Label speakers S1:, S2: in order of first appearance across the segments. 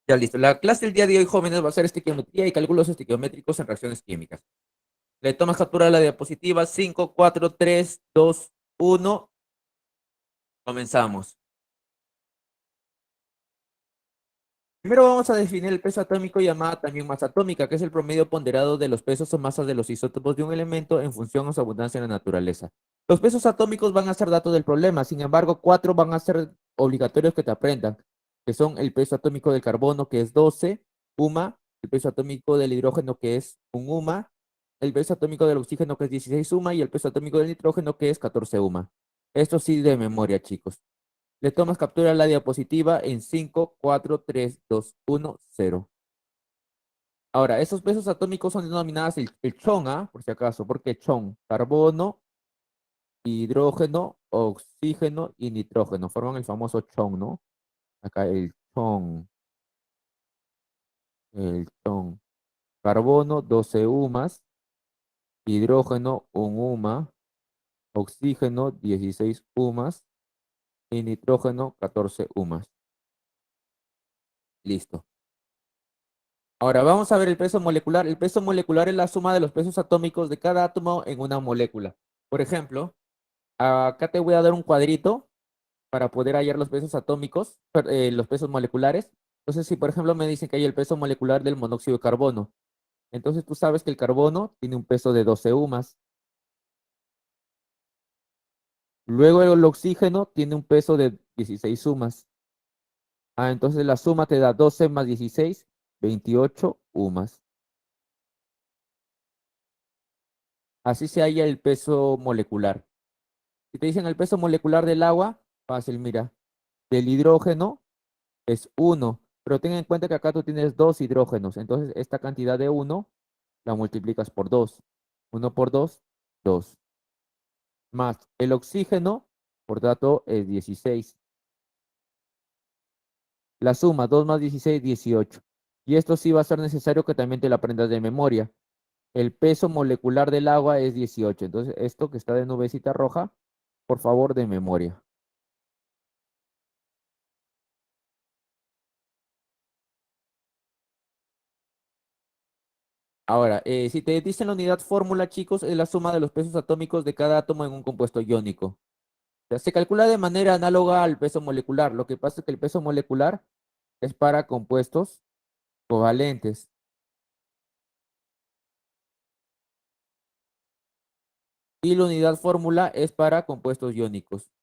S1: Ya listo. La clase del día de hoy, jóvenes, va a ser estequiometría y cálculos estequiométricos en reacciones químicas. Le tomas captura a la diapositiva. 5, 4, 3, 2, 1. Comenzamos. Primero vamos a definir el peso atómico llamada también masa atómica, que es el promedio ponderado de los pesos o masas de los isótopos de un elemento en función a su abundancia en la naturaleza. Los pesos atómicos van a ser datos del problema, sin embargo, cuatro van a ser obligatorios que te aprendan, que son el peso atómico del carbono, que es 12 UMA, el peso atómico del hidrógeno, que es 1 UMA, el peso atómico del oxígeno, que es 16 UMA, y el peso atómico del nitrógeno, que es 14 UMA. Esto sí de memoria, chicos. Le tomas captura a la diapositiva en 5, 4, 3, 2, 1, 0. Ahora, esos pesos atómicos son denominadas el chon, ¿ah? Por si acaso, porque chon, carbono, hidrógeno, oxígeno y nitrógeno, forman el famoso chon, ¿no? Acá el chon, carbono, 12 UMAS, hidrógeno, 1 UMA, oxígeno, 16 UMAS y nitrógeno, 14 UMAS. Listo. Ahora vamos a ver el peso molecular. El peso molecular es la suma de los pesos atómicos de cada átomo en una molécula. Por ejemplo, acá te voy a dar un cuadrito para poder hallar los pesos atómicos, los pesos moleculares. Entonces, si por ejemplo me dicen que hay el peso molecular del monóxido de carbono, entonces tú sabes que el carbono tiene un peso de 12 UMAS. Luego el oxígeno tiene un peso de 16 UMAS. Entonces la suma te da 12 más 16, 28 UMAS. Así se halla el peso molecular. Si te dicen el peso molecular del agua, fácil, mira. Del hidrógeno es 1, pero ten en cuenta que acá tú tienes dos hidrógenos. Entonces, esta cantidad de 1 la multiplicas por 2. 1 por 2, 2. Más el oxígeno, por dato, es 16. La suma, 2 más 16, 18. Y esto sí va a ser necesario que también te lo aprendas de memoria. El peso molecular del agua es 18. Entonces, esto que está de nubecita roja, por favor, de memoria. Ahora, si te dicen la unidad fórmula, chicos, es la suma de los pesos atómicos de cada átomo en un compuesto iónico. O sea, se calcula de manera análoga al peso molecular. Lo que pasa es que el peso molecular es para compuestos covalentes. Y la unidad fórmula es para compuestos iónicos.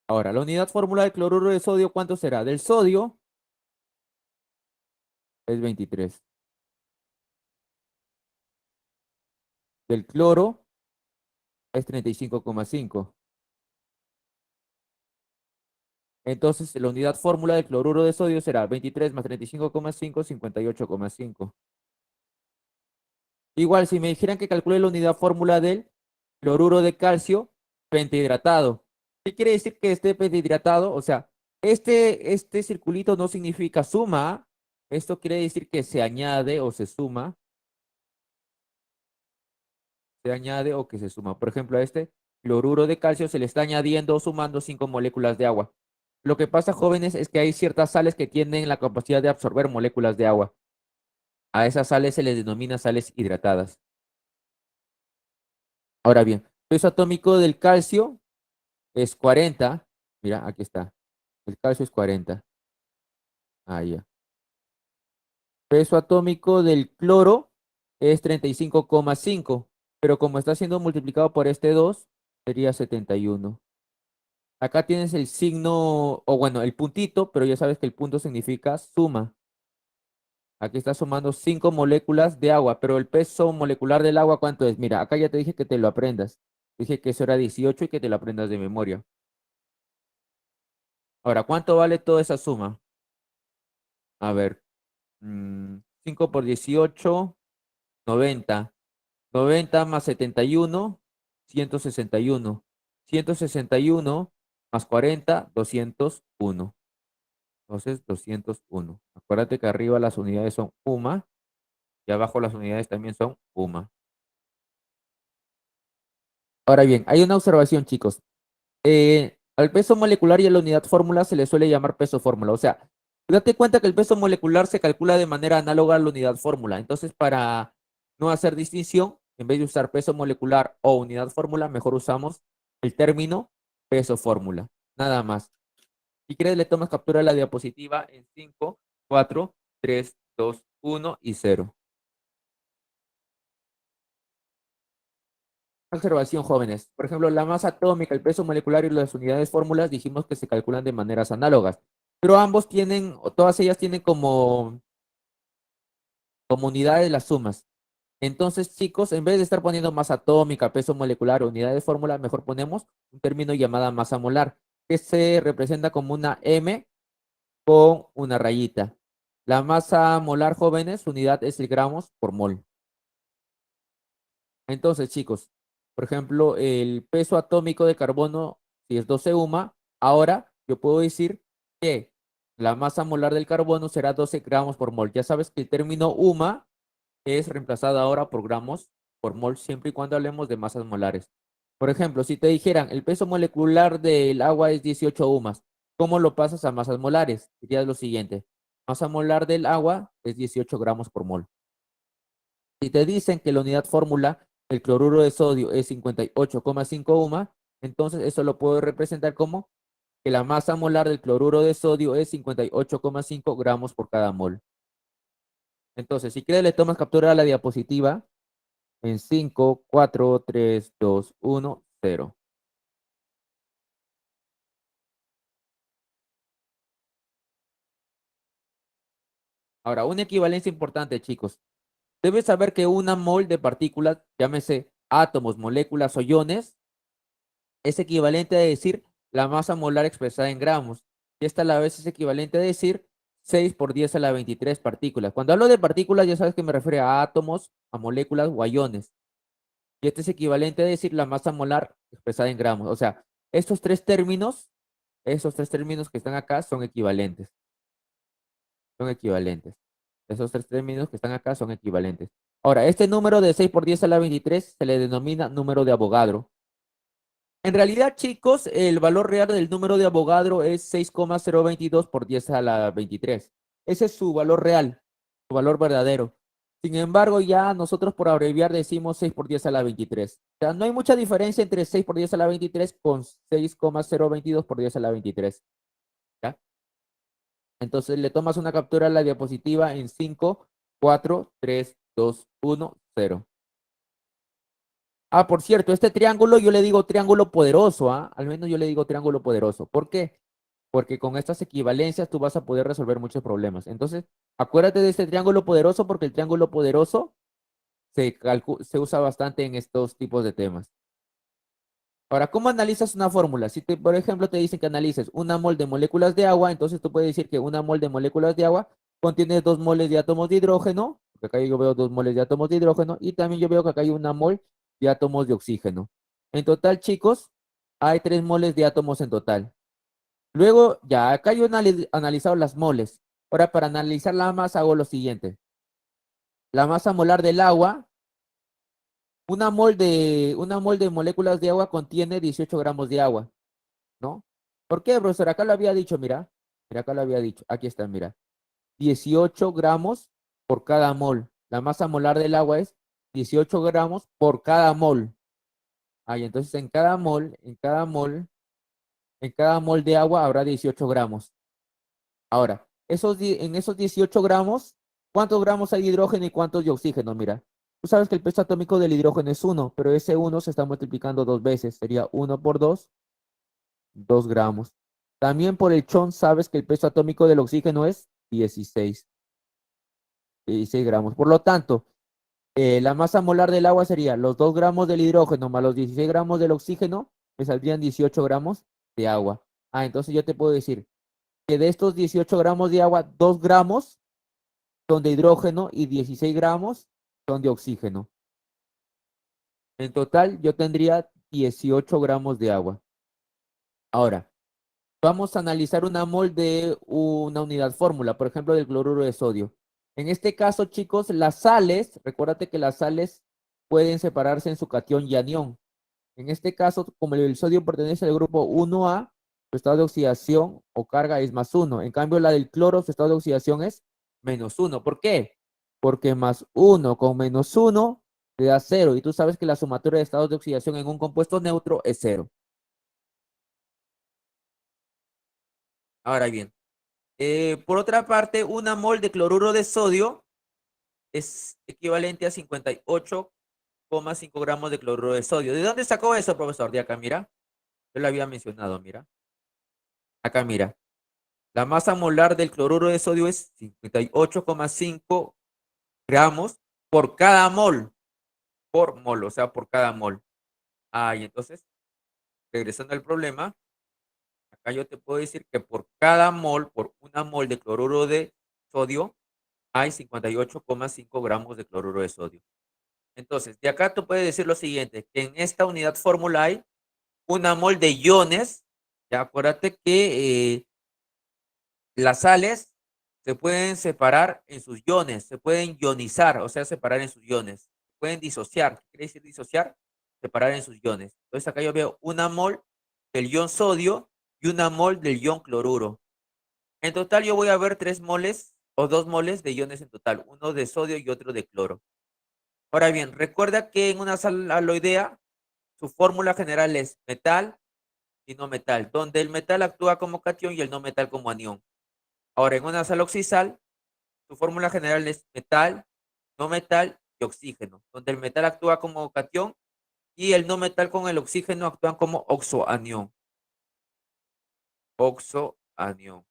S1: Ahora, la unidad fórmula del cloruro de sodio, ¿cuánto será? Del sodio es 23. Del cloro es 35,5. Entonces, la unidad fórmula del cloruro de sodio será 23 más 35,5, 58,5. Igual, si me dijeran que calcule la unidad fórmula del cloruro de calcio pentahidratado. ¿Qué quiere decir que esté pentahidratado? O sea, este circulito no significa suma. Esto quiere decir que se añade o se suma. Se añade o que se suma. Por ejemplo, a este cloruro de calcio se le está añadiendo o sumando 5 moléculas de agua. Lo que pasa, jóvenes, es que hay ciertas sales que tienen la capacidad de absorber moléculas de agua. A esas sales se les denomina sales hidratadas. Ahora bien, peso atómico del calcio es 40. Mira, aquí está. El calcio es 40. Ya. Peso atómico del cloro es 35,5. Pero como está siendo multiplicado por este 2, sería 71. Acá tienes el signo, o bueno, el puntito, pero ya sabes que el punto significa suma. Aquí está sumando 5 moléculas de agua, pero el peso molecular del agua, ¿cuánto es? Mira, acá ya te dije que te lo aprendas. Dije que eso era 18 y que te lo aprendas de memoria. Ahora, ¿cuánto vale toda esa suma? A ver, 5 por 18, 90. 90 más 71, 161. 161 más 40, 201. Entonces, 201. Acuérdate que arriba las unidades son UMA y abajo las unidades también son UMA. Ahora bien, hay una observación, chicos. Al peso molecular y a la unidad fórmula se le suele llamar peso fórmula. O sea, date cuenta que el peso molecular se calcula de manera análoga a la unidad fórmula. Entonces, para no hacer distinción, en vez de usar peso molecular o unidad fórmula, mejor usamos el término peso fórmula. Nada más. Si quieres, le tomas captura a la diapositiva en 5, 4, 3, 2, 1 y 0. Observación, jóvenes. Por ejemplo, la masa atómica, el peso molecular y las unidades fórmulas dijimos que se calculan de maneras análogas, pero ambos tienen, o todas ellas tienen como unidades las sumas. Entonces, chicos, en vez de estar poniendo masa atómica, peso molecular o unidades fórmula, mejor ponemos un término llamada masa molar, que se representa como una M con una rayita. La masa molar, jóvenes, su unidad es el gramos por mol. Entonces, chicos, por ejemplo, el peso atómico de carbono, si es 12 UMA, ahora yo puedo decir que la masa molar del carbono será 12 gramos por mol. Ya sabes que el término UMA es reemplazado ahora por gramos por mol, siempre y cuando hablemos de masas molares. Por ejemplo, si te dijeran el peso molecular del agua es 18 UMAs, ¿cómo lo pasas a masas molares? Dirías lo siguiente: masa molar del agua es 18 gramos por mol. Si te dicen que la unidad fórmula, el cloruro de sodio es 58,5 UMA, entonces eso lo puedo representar como que la masa molar del cloruro de sodio es 58,5 gramos por cada mol. Entonces, si quieres, le tomas captura a la diapositiva en 5, 4, 3, 2, 1, 0. Ahora, una equivalencia importante, chicos. Debes saber que una mol de partículas, llámese átomos, moléculas o iones, es equivalente a decir la masa molar expresada en gramos. Y esta a la vez es equivalente a decir 6 por 10 a la 23 partículas. Cuando hablo de partículas, ya sabes que me refiero a átomos, a moléculas o a iones. Y este es equivalente a decir la masa molar expresada en gramos. O sea, esos tres términos que están acá son equivalentes. Son equivalentes. Esos tres términos que están acá son equivalentes. Ahora, este número de 6 por 10 a la 23 se le denomina número de Avogadro. En realidad, chicos, el valor real del número de Avogadro es 6,022 por 10 a la 23. Ese es su valor real, su valor verdadero. Sin embargo, ya nosotros por abreviar decimos 6 por 10 a la 23. O sea, no hay mucha diferencia entre 6 por 10 a la 23 con 6,022 por 10 a la 23. ¿Ya? Entonces le tomas una captura a la diapositiva en 5, 4, 3, 2, 1, 0. Ah, por cierto, este triángulo yo le digo triángulo poderoso, ¿ah? Al menos yo le digo triángulo poderoso. ¿Por qué? Porque con estas equivalencias tú vas a poder resolver muchos problemas. Entonces, acuérdate de este triángulo poderoso porque el triángulo poderoso se usa bastante en estos tipos de temas. Ahora, ¿cómo analizas una fórmula? Si te, por ejemplo, te dicen que analices una mol de moléculas de agua, entonces tú puedes decir que una mol de moléculas de agua contiene 2 moles de átomos de hidrógeno, porque acá yo veo 2 moles de átomos de hidrógeno, y también yo veo que acá hay una mol de átomos de oxígeno. En total, chicos, hay 3 moles de átomos en total. Luego, ya acá yo he analizado las moles. Ahora, para analizar la masa, hago lo siguiente. La masa molar del agua, una mol de moléculas de agua contiene 18 gramos de agua. ¿No? ¿Por qué, profesor? Acá lo había dicho, mira. Mira, acá lo había dicho. Aquí está, mira. 18 gramos por cada mol. La masa molar del agua es 18 gramos por cada mol. Ahí, entonces en cada mol de agua habrá 18 gramos. Ahora, en esos 18 gramos, ¿cuántos gramos hay de hidrógeno y cuántos de oxígeno? Mira, tú sabes que el peso atómico del hidrógeno es 1, pero ese 1 se está multiplicando 2 veces. Sería 1 por 2, 2 gramos. También por el chon sabes que el peso atómico del oxígeno es 16 gramos. Por lo tanto, la masa molar del agua sería los 2 gramos del hidrógeno más los 16 gramos del oxígeno, me saldrían 18 gramos de agua. Ah, entonces yo te puedo decir que de estos 18 gramos de agua, 2 gramos son de hidrógeno y 16 gramos son de oxígeno. En total, yo tendría 18 gramos de agua. Ahora, Vamos a analizar una mol de una unidad fórmula, por ejemplo, del cloruro de sodio. En este caso, chicos, las sales, recuérdate que las sales pueden separarse en su cation y anión. En este caso, como el sodio pertenece al grupo 1A, su estado de oxidación o carga es +1. En cambio, la del cloro, su estado de oxidación es -1. ¿Por qué? Porque +1 con -1 te da 0. Y tú sabes que la sumatoria de estados de oxidación en un compuesto neutro es 0. Ahora bien, por otra parte, una mol de cloruro de sodio es equivalente a 58,5 gramos de cloruro de sodio. ¿De dónde sacó eso, profesor? De acá, mira. Yo lo había mencionado, mira. Acá, mira. La masa molar del cloruro de sodio es 58,5 gramos por cada mol. Por mol, o sea, por cada mol. Ah, y entonces, regresando al problema, acá yo te puedo decir que por cada mol, por una mol de cloruro de sodio, hay 58,5 gramos de cloruro de sodio. Entonces, de acá tú puedes decir lo siguiente, que en esta unidad fórmula hay una mol de iones. Ya acuérdate que las sales se pueden separar en sus iones, se pueden ionizar, o sea, separar en sus iones. Pueden disociar. ¿Qué quiere decir disociar? Separar en sus iones. Entonces acá yo veo una mol del ion sodio y una mol del ion cloruro. En total yo voy a ver 3 moles o 2 moles de iones en total, uno de sodio y otro de cloro. Ahora bien, recuerda que en una sal aloidea su fórmula general es metal y no metal, donde el metal actúa como cation y el no metal como anión. Ahora, en una sal oxisal, su fórmula general es metal, no metal y oxígeno, donde el metal actúa como cation y el no metal con el oxígeno actúan como oxoanión. Oxoanión.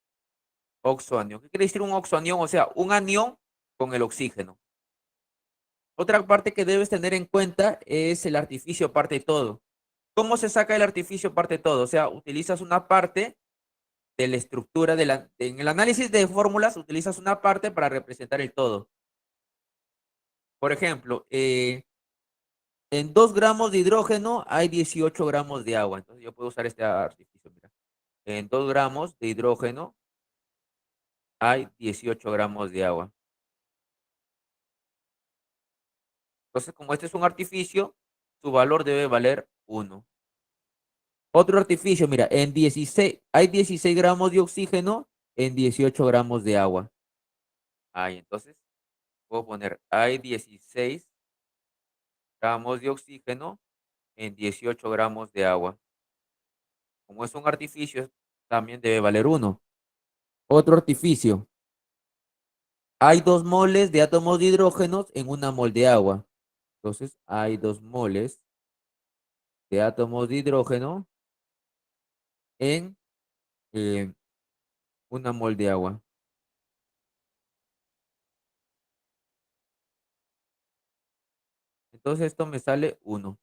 S1: Oxoanión. ¿Qué quiere decir un oxoanión? O sea, un anión con el oxígeno. Otra parte que debes tener en cuenta es el artificio parte todo. ¿Cómo se saca el artificio parte todo? O sea, utilizas una parte de la estructura en el análisis de fórmulas utilizas una parte para representar el todo. Por ejemplo, en 2 gramos de hidrógeno hay 18 gramos de agua. Entonces yo puedo usar este artificio. Mira. En 2 gramos de hidrógeno hay 18 gramos de agua. Entonces, como este es un artificio, su valor debe valer 1. Otro artificio, mira, hay 16 gramos de oxígeno en 18 gramos de agua. Ahí, entonces puedo poner, hay 16 gramos de oxígeno en 18 gramos de agua. Como es un artificio, también debe valer 1. Otro artificio, hay 2 moles de átomos de hidrógeno en una mol de agua. Entonces, hay 2 moles de átomos de hidrógeno en eh, una mol de agua. Entonces, esto me sale 1.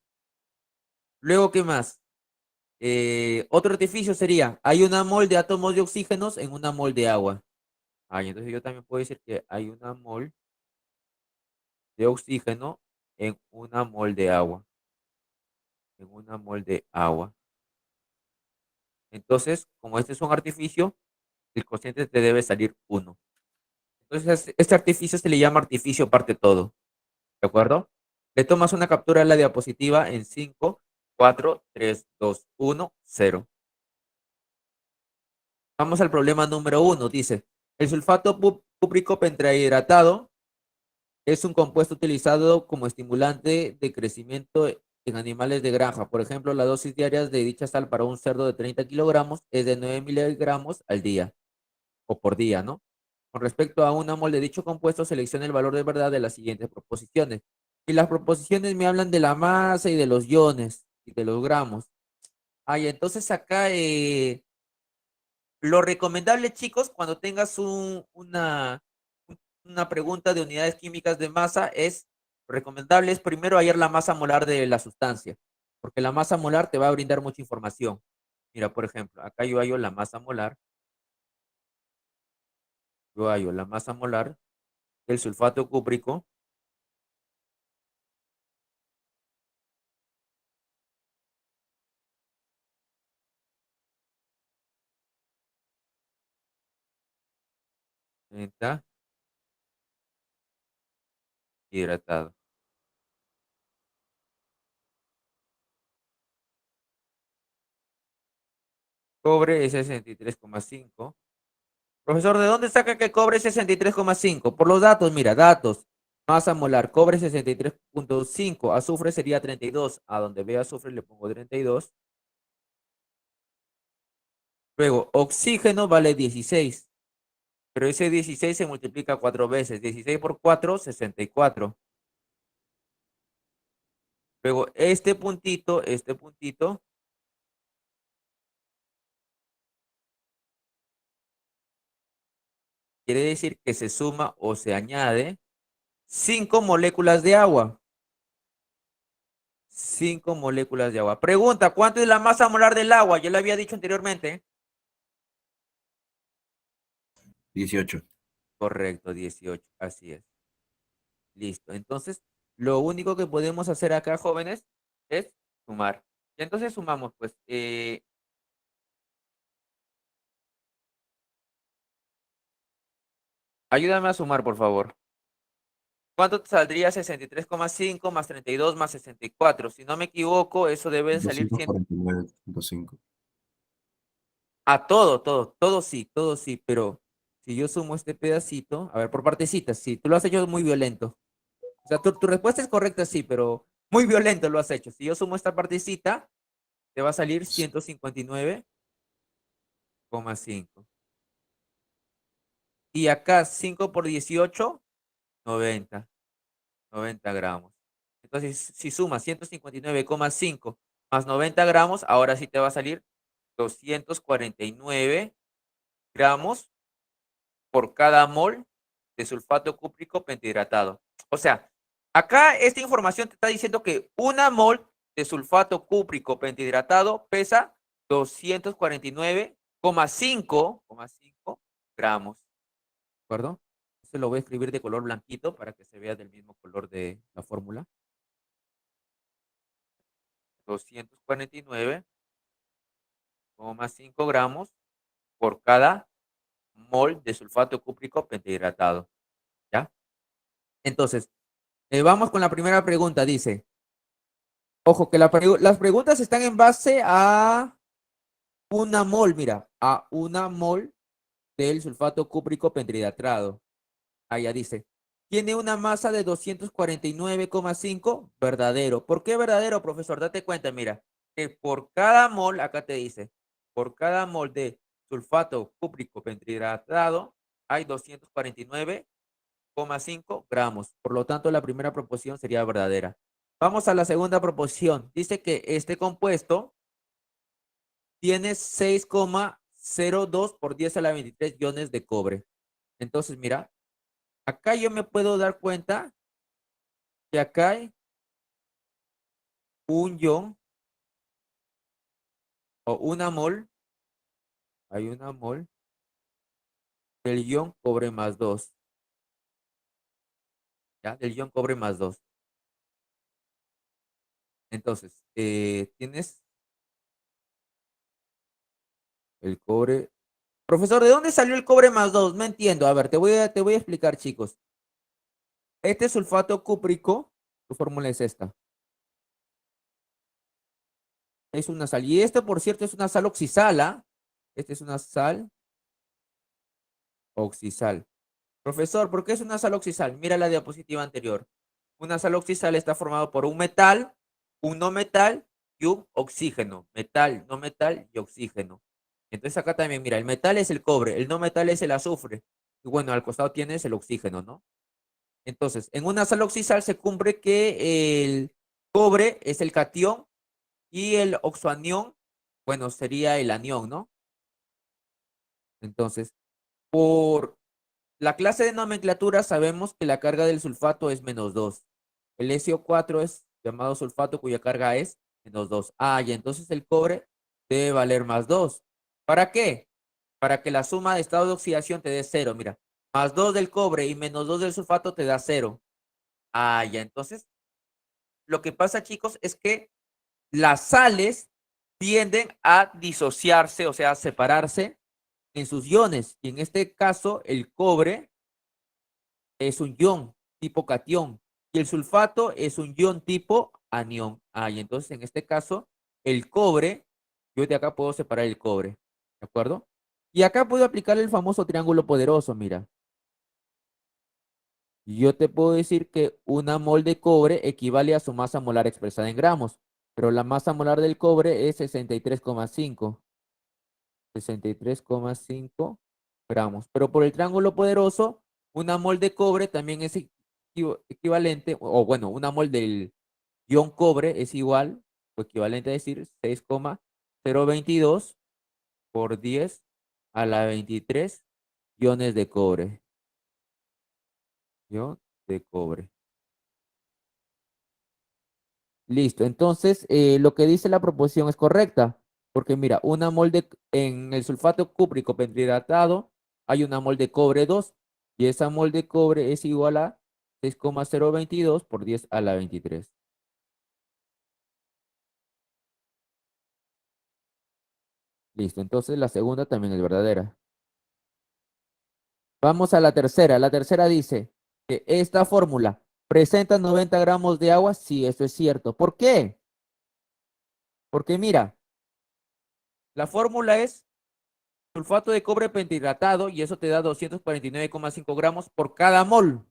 S1: Luego, ¿qué más? Otro artificio sería, hay una mol de átomos de oxígenos en una mol de agua. Entonces yo también puedo decir que hay una mol de oxígeno en una mol de agua. En una mol de agua. Entonces, como este es un artificio, el cociente te debe salir 1. Entonces, este artificio se le llama artificio parte todo. ¿De acuerdo? Le tomas una captura de la diapositiva en 5, 4, 3, 2, 1, 0. Vamos al problema número 1. Dice, el sulfato cúprico pentrahidratado es un compuesto utilizado como estimulante de crecimiento en animales de granja. Por ejemplo, la dosis diaria de dicha sal para un cerdo de 30 kilogramos es de 9 miligramos al día o por día, ¿no? Con respecto a una mol de dicho compuesto, seleccione el valor de verdad de las siguientes proposiciones. Y las proposiciones me hablan de la masa y de los iones y de los gramos. Entonces acá lo recomendable, chicos, cuando tengas una pregunta de unidades químicas de masa es recomendable es primero hallar la masa molar de la sustancia, porque la masa molar te va a brindar mucha información. Mira, por ejemplo, acá yo hallo la masa molar, del sulfato cúprico Está hidratado. Cobre es 63,5. Profesor, ¿de dónde saca que cobre es 63,5? Por los datos, mira, datos. Masa molar, cobre 63,5, azufre sería 32. A donde vea azufre le pongo 32. Luego, oxígeno vale 16. Pero ese 16 se multiplica 4 veces. 16 por 4, 64. Luego, este puntito, quiere decir que se suma o se añade 5 moléculas de agua. 5 moléculas de agua. Pregunta, ¿cuánto es la masa molar del agua? Ya lo había dicho anteriormente.
S2: 18.
S1: Correcto, 18. Así es. Listo. Entonces, lo único que podemos hacer acá, jóvenes, es sumar. Y entonces sumamos, pues, ayúdame a sumar, por favor. ¿Cuánto te saldría 63,5 más 32 más 64? Si no me equivoco, eso debe de salir 100.
S2: 249.5.
S1: A todo sí, pero si yo sumo este pedacito, a ver, por partecitas, sí, tú lo has hecho muy violento. O sea, tu respuesta es correcta, sí, pero muy violento lo has hecho. Si yo sumo esta partecita, te va a salir 159,5. Y acá 5 por 18, 90. 90 gramos. Entonces, si sumas 159,5 más 90 gramos, ahora sí te va a salir 249 gramos por cada mol de sulfato cúprico pentahidratado. O sea, acá esta información te está diciendo que una mol de sulfato cúprico pentahidratado pesa 249,5 gramos. ¿De acuerdo? Esto lo voy a escribir de color blanquito para que se vea del mismo color de la fórmula. 249,5 gramos por cada mol de sulfato cúprico pentahidratado. ¿Ya? Entonces, vamos con la primera pregunta. Dice, ojo, que las preguntas están en base a una mol, mira, a una mol del sulfato cúprico pentahidratado. Allá dice, tiene una masa de 249,5, verdadero. ¿Por qué verdadero, profesor? Date cuenta, mira, que por cada mol, acá te dice, por cada mol de sulfato cúprico pentahidratado hay 249,5 gramos. Por lo tanto, la primera proposición sería verdadera. Vamos a la segunda proposición. Dice que este compuesto tiene 6,02 por 10 a la 23 iones de cobre. Entonces, mira, acá yo me puedo dar cuenta que acá hay un ion o hay una mol del ion cobre más 2, ¿ya? Del ion cobre más 2. Entonces, tienes el cobre. Profesor, ¿de dónde salió el cobre más 2? No entiendo. A ver, te voy a explicar, chicos. Este sulfato cúprico, su fórmula es esta. Es una sal. Y este, por cierto, es una sal oxisala. Este es una sal oxisal. Profesor, ¿por qué es una sal oxisal? Mira la diapositiva anterior. Una sal oxisal está formado por un metal, un no metal y un oxígeno. Metal, no metal y oxígeno. Entonces acá también, mira, el metal es el cobre, el no metal es el azufre. Y bueno, al costado tienes el oxígeno, ¿no? Entonces, en una sal oxisal se cumple que el cobre es el catión y el oxoanión, bueno, sería el anión, ¿no? Entonces, por la clase de nomenclatura sabemos que la carga del sulfato es -2. El SO4 es llamado sulfato cuya carga es -2. Ah, y entonces el cobre debe valer +2. ¿Para qué? Para que la suma de estados de oxidación te dé 0. Mira, +2 del cobre y -2 del sulfato te da 0. Ah, ya. Entonces, lo que pasa, chicos, es que las sales tienden a disociarse, o sea, a separarse en sus iones. Y en este caso, el cobre es un ion tipo catión y el sulfato es un ion tipo anión. Y entonces en este caso, el cobre, yo de acá puedo separar el cobre, ¿de acuerdo? Y acá puedo aplicar el famoso triángulo poderoso, mira. Yo te puedo decir que una mol de cobre equivale a su masa molar expresada en gramos, pero la masa molar del cobre es 63,5. 63,5 gramos. Pero por el triángulo poderoso, una mol de cobre también es equivalente, o bueno, una mol del ion cobre es igual o equivalente a decir 6,022 por 10 a la 23 iones de cobre. Ion de cobre. Listo. Entonces, lo que dice la proposición es correcta. Porque mira, una mol en el sulfato cúprico pentridratado hay una mol de cobre 2. Y esa mol de cobre es igual a 6,022 por 10 a la 23. Listo. Entonces, la segunda también es verdadera. Vamos a la tercera. La tercera dice que esta fórmula presenta 90 gramos de agua. Sí, eso es cierto. ¿Por qué? Porque mira, la fórmula es sulfato de cobre pentihidratado y eso te da 249,5 gramos por cada mol.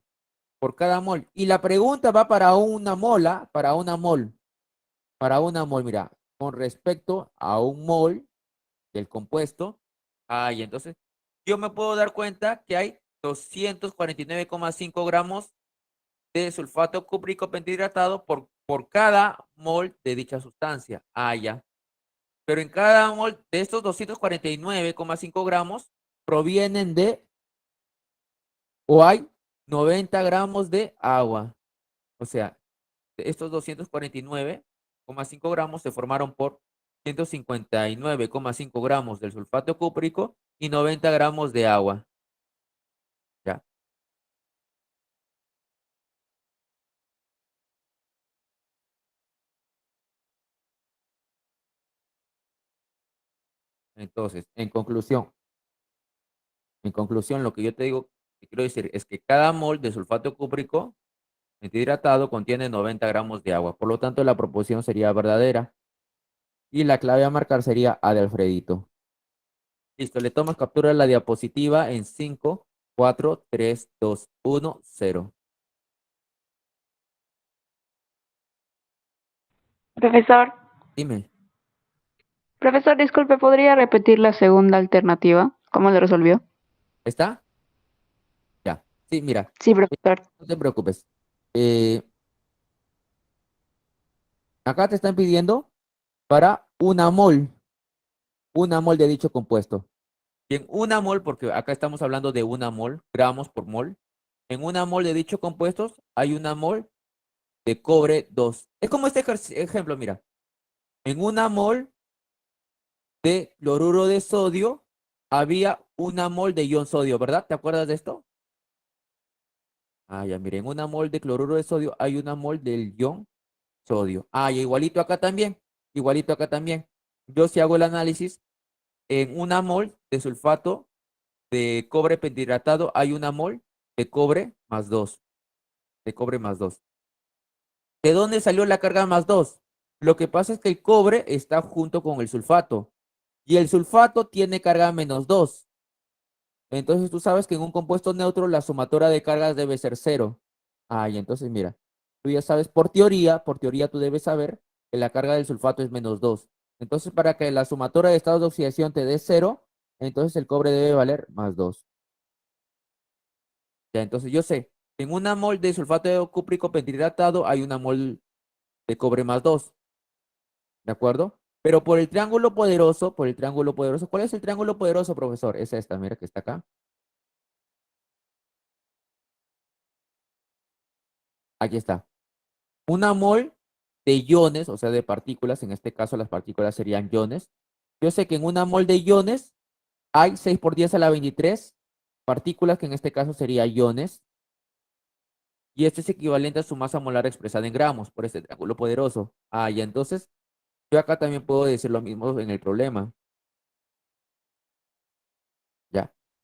S1: Por cada mol. Y la pregunta va para una mola, para una mol. Para una mol, mira, con respecto a un mol del compuesto. Y entonces yo me puedo dar cuenta que hay 249,5 gramos de sulfato cúprico pentihidratado por cada mol de dicha sustancia. Ya. Pero en cada mol de estos 249,5 gramos provienen de, o hay 90 gramos de agua. O sea, estos 249,5 gramos se formaron por 159,5 gramos del sulfato cúprico y 90 gramos de agua. ¿Ya? Entonces, en conclusión, lo que yo te digo, que quiero decir es que cada mol de sulfato cúprico hidratado contiene 90 gramos de agua. Por lo tanto, la proporción sería verdadera. Y la clave a marcar sería A de Alfredito. Listo, le tomas captura de la diapositiva en 5, 4, 3, 2, 1, 0.
S3: Profesor,
S1: Dime,
S3: profesor, disculpe, ¿podría repetir la segunda alternativa? ¿Cómo lo resolvió?
S1: ¿está? Ya. Sí, mira,
S3: Sí, profesor.
S1: no te preocupes. Eh, Acá te están pidiendo para una mol de dicho compuesto. Bien, una mol, porque acá estamos hablando de una mol, gramos por mol. En una mol de dicho compuesto hay una mol de cobre 2. Es como este ejemplo, mira. En una mol de cloruro de sodio había una mol de ion sodio, ¿verdad? ¿Te acuerdas de esto? Ya, miren, en una mol de cloruro de sodio hay una mol del ion sodio. Y igualito acá también, igualito acá también. Yo si hago el análisis, en una mol de sulfato de cobre pentihidratado hay una mol de cobre más 2, de cobre más 2. ¿De dónde salió la carga más 2? Lo que pasa es que el cobre está junto con el sulfato y el sulfato tiene carga menos 2. Entonces tú sabes que en un compuesto neutro la sumatoria de cargas debe ser cero. Y entonces mira, tú ya sabes por teoría tú debes saber que la carga del sulfato es menos 2. Entonces para que la sumatoria de estados de oxidación te dé cero, entonces el cobre debe valer más 2. Ya, entonces yo sé, en una mol de sulfato de cúprico pentihidratado hay una mol de cobre más 2, ¿de acuerdo? Pero por el triángulo poderoso, ¿cuál es el triángulo poderoso, profesor? Es esta, mira que está acá. Aquí está. Una mol de iones, o sea, de partículas, en este caso las partículas serían iones. Yo sé que en una mol de iones hay 6 por 10 a la 23 partículas, que en este caso serían iones, y esto es equivalente a su masa molar expresada en gramos por este triángulo poderoso. Y entonces yo acá también puedo decir lo mismo en el problema.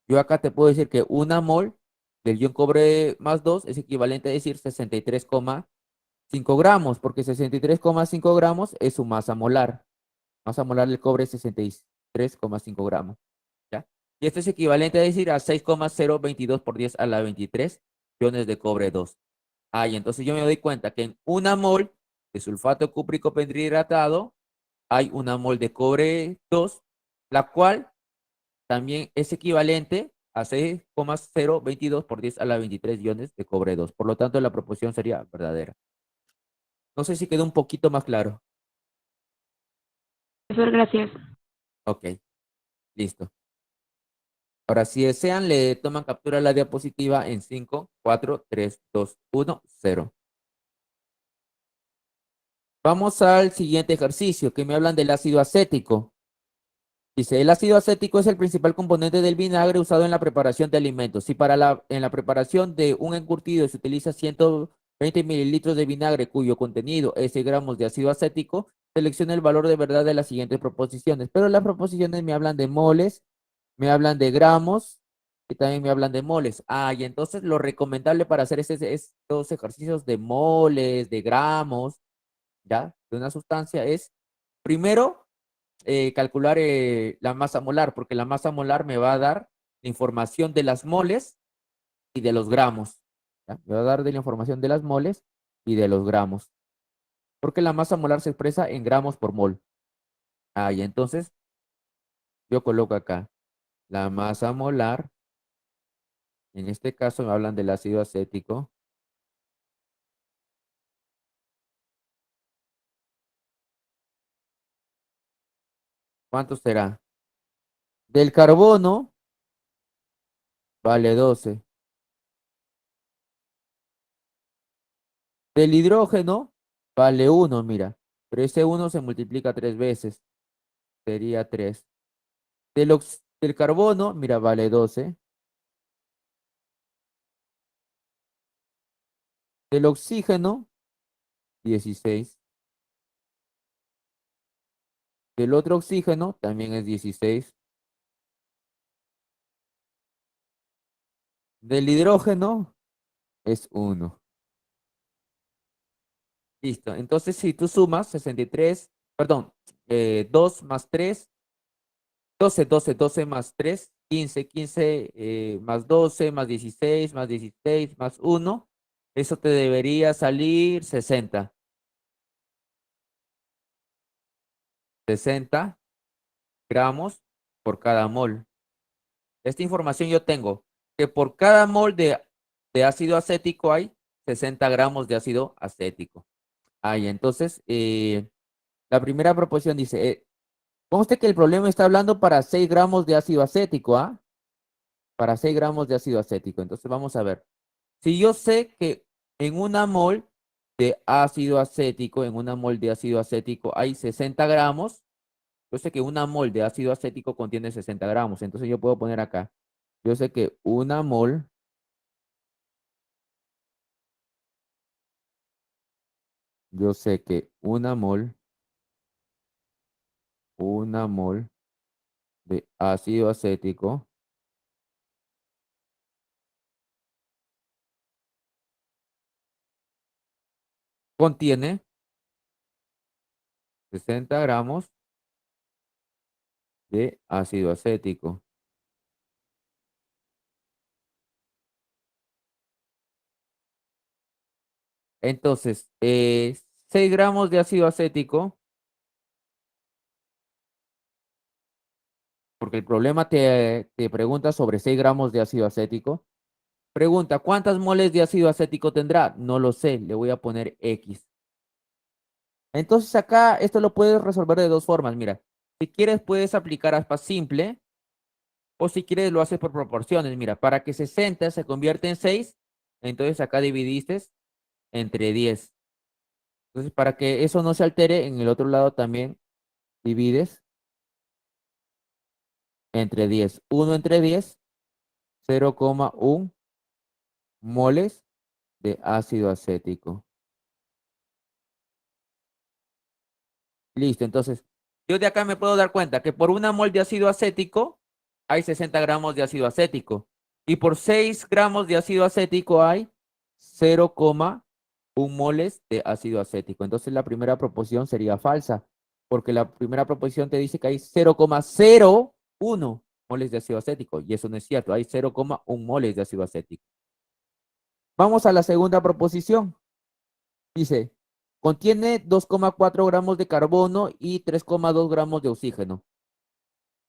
S1: Yo acá te puedo decir que una mol del ion cobre más 2 es equivalente a decir 63,5 gramos, porque 63,5 gramos es su masa molar. Masa molar del cobre es 63,5 gramos. ¿Ya? Y esto es equivalente a decir a 6,022 por 10 a la 23 iones de cobre 2. Y entonces yo me doy cuenta que en una mol de sulfato cúprico pentrihidratado hay una mol de cobre 2, la cual también es equivalente a 6,022 por 10 a la 23 iones de cobre 2. Por lo tanto, la proporción sería verdadera. No sé si quedó un poquito más claro.
S3: Profesor, gracias.
S1: Ok, listo. Ahora, si desean, le toman captura a la diapositiva en 5, 4, 3, 2, 1, 0. Vamos al siguiente ejercicio, que me hablan del ácido acético. Dice, el ácido acético es el principal componente del vinagre usado en la preparación de alimentos. Si en la preparación de un encurtido se utiliza 120 mililitros de vinagre cuyo contenido es 6 gramos de ácido acético, selecciona el valor de verdad de las siguientes proposiciones. Pero las proposiciones me hablan de moles, me hablan de gramos y también me hablan de moles. Y entonces lo recomendable para hacer estos ejercicios de moles, de gramos, ¿ya? De una sustancia es, primero, calcular la masa molar, porque la masa molar me va a dar la información de las moles y de los gramos. ¿Ya? Me va a dar de la información de las moles y de los gramos, porque la masa molar se expresa en gramos por mol. Y entonces yo coloco acá la masa molar, en este caso me hablan del ácido acético. ¿Cuánto será? Del carbono vale 12. Del hidrógeno vale 1, mira. Pero ese 1 se multiplica 3 veces. Sería 3. Del carbono, mira, vale 12. Del oxígeno, 16. Del otro oxígeno, también es 16. Del hidrógeno, es 1. Listo. Entonces, si tú sumas 63, perdón, 2 más 3, 12, 12, 12 más 3, 15, 15 más 12, más 16, más 16, más 1, eso te debería salir 60. 60 gramos por cada mol. Esta información yo tengo que por cada mol de ácido acético hay 60 gramos de ácido acético. Y entonces, la primera proposición dice, conste que el problema está hablando para 6 gramos de ácido acético, ¿ah? Para 6 gramos de ácido acético. Entonces, vamos a ver. Si yo sé que en una mol de ácido acético, en una mol de ácido acético hay 60 gramos, yo sé que una mol de ácido acético contiene 60 gramos. Entonces, yo puedo poner acá. Yo sé que yo sé que una mol de ácido acético contiene 60 gramos de ácido acético. Entonces, 6 gramos de ácido acético, porque el problema te pregunta sobre 6 gramos de ácido acético. Pregunta, ¿cuántas moles de ácido acético tendrá? No lo sé, le voy a poner X. Entonces acá esto lo puedes resolver de dos formas. Mira, si quieres puedes aplicar aspa simple o si quieres lo haces por proporciones. Mira, para que 60 se convierta en 6, entonces acá dividiste entre 10. Entonces para que eso no se altere, en el otro lado también divides entre 10. 1 entre 10, 0,1 moles de ácido acético. Listo, entonces yo de acá me puedo dar cuenta que por una mol de ácido acético hay 60 gramos de ácido acético. Y por 6 gramos de ácido acético hay 0,1 moles de ácido acético. Entonces la primera proposición sería falsa, porque la primera proposición te dice que hay 0,01 moles de ácido acético, y eso no es cierto, hay 0,1 moles de ácido acético. Vamos a la segunda proposición. Dice, contiene 2,4 gramos de carbono y 3,2 gramos de oxígeno.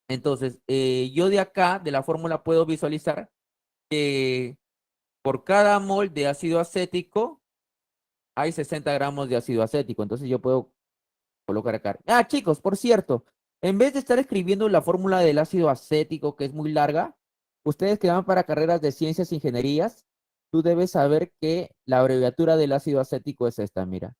S1: Entonces, yo de acá, de la fórmula, puedo visualizar que por cada mol de ácido acético hay 60 gramos de ácido acético. Entonces yo puedo colocar acá. Ah, chicos, por cierto, en vez de estar escribiendo la fórmula del ácido acético, que es muy larga, ustedes que van para carreras de ciencias e ingenierías, tú debes saber que la abreviatura del ácido acético es esta, mira.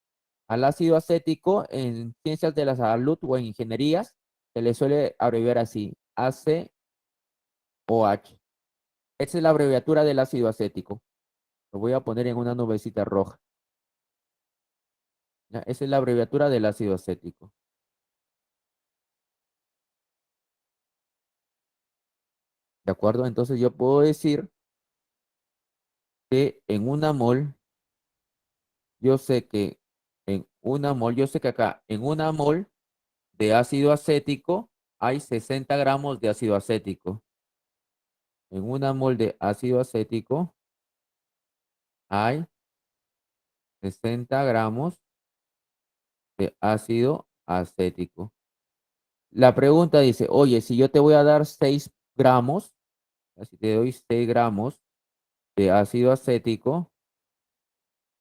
S1: Al ácido acético en ciencias de la salud o en ingenierías se le suele abreviar así, ACOH. Esa es la abreviatura del ácido acético. Lo voy a poner en una nubecita roja. ¿Ya? Esa es la abreviatura del ácido acético. ¿De acuerdo? Entonces yo puedo decir que en una mol, yo sé que yo sé que acá en una mol de ácido acético hay 60 gramos de ácido acético. En una mol de ácido acético hay 60 gramos de ácido acético. La pregunta dice, oye, si yo te voy a dar 6 gramos, si te doy 6 gramos de ácido acético,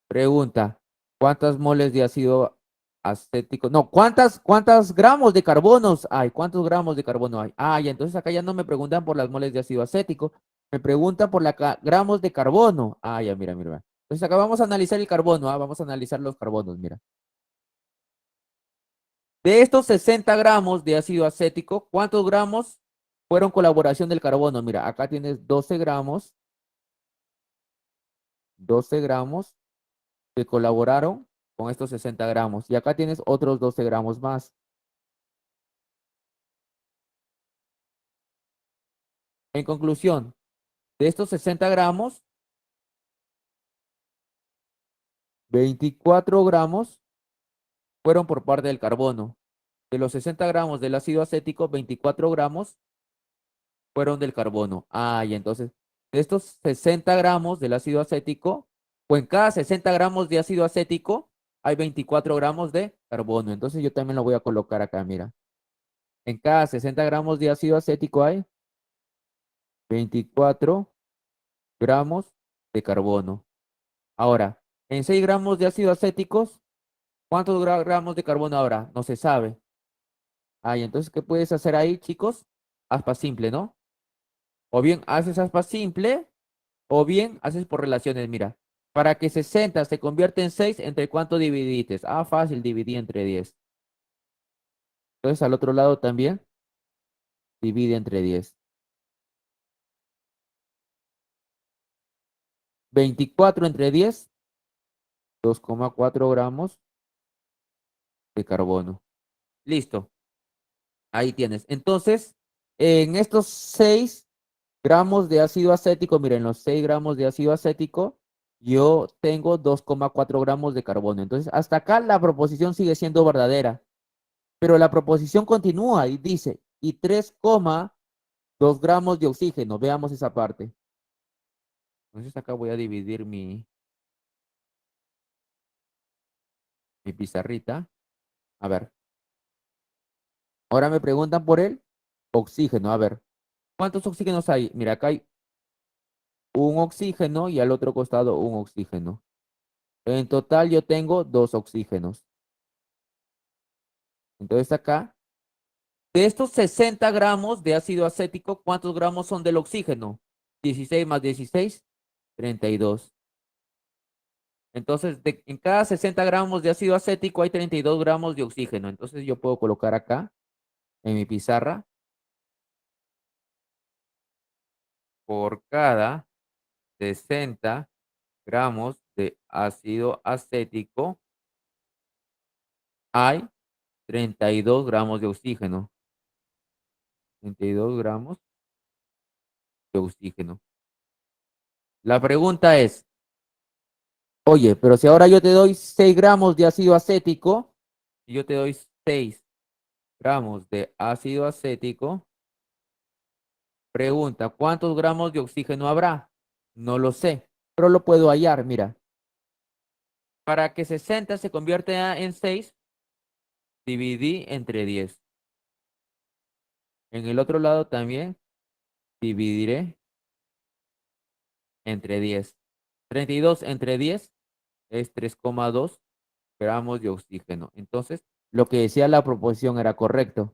S1: pregunta, ¿cuántas moles de ácido acético? No, ¿cuántas gramos de carbonos hay? ¿Cuántos gramos de carbono hay? Ah, ya, entonces acá ya no me preguntan por las moles de ácido acético, me preguntan por gramos de carbono. Ah, ya, mira, mira. Entonces acá vamos a analizar el carbono, vamos a analizar los carbonos, mira. De estos 60 gramos de ácido acético, ¿cuántos gramos fueron colaboración del carbono? Mira, acá tienes 12 gramos que colaboraron con estos 60 gramos. Y acá tienes otros 12 gramos más. En conclusión, de estos 60 gramos, 24 gramos fueron por parte del carbono. De los 60 gramos del ácido acético, 24 gramos fueron del carbono. Ah, y entonces, de estos 60 gramos del ácido acético, o en cada 60 gramos de ácido acético, hay 24 gramos de carbono. Entonces yo también lo voy a colocar acá, mira. En cada 60 gramos de ácido acético hay 24 gramos de carbono. Ahora, en 6 gramos de ácido acéticos, ¿cuántos gramos de carbono habrá? No se sabe. Ah, y entonces, ¿qué puedes hacer ahí, chicos? Aspa simple, ¿no? O bien haces aspa simple, o bien haces por relaciones. Mira, para que 60 se convierta en 6, ¿entre cuánto dividiste? Ah, fácil, dividí entre 10. Entonces, al otro lado también, divide entre 10. 24 entre 10, 2,4 gramos de carbono. Listo, ahí tienes. Entonces, en estos 6 gramos de ácido acético, miren, los 6 gramos de ácido acético, yo tengo 2,4 gramos de carbono. Entonces, hasta acá la proposición sigue siendo verdadera, pero la proposición continúa y dice, y 3,2 gramos de oxígeno. Veamos esa parte. Entonces, acá voy a dividir mi pizarrita. A ver, ahora me preguntan por el oxígeno. A ver, ¿cuántos oxígenos hay? Mira, acá hay un oxígeno y al otro costado un oxígeno. En total yo tengo 2 oxígenos. Entonces acá, de estos 60 gramos de ácido acético, ¿cuántos gramos son del oxígeno? 16 más 16, 32. Entonces, en cada 60 gramos de ácido acético hay 32 gramos de oxígeno. Entonces yo puedo colocar acá en mi pizarra, por cada 60 gramos de ácido acético hay 32 gramos de oxígeno. 32 gramos de oxígeno. La pregunta es, oye, pero si ahora yo te doy 6 gramos de ácido acético, y yo te doy 6 gramos de ácido acético, pregunta, ¿cuántos gramos de oxígeno habrá? No lo sé, pero lo puedo hallar, mira. Para que 60 se convierta en 6, dividí entre 10. En el otro lado también dividiré entre 10. 32 entre 10 es 3,2 gramos de oxígeno. Entonces, lo que decía la proposición era correcto.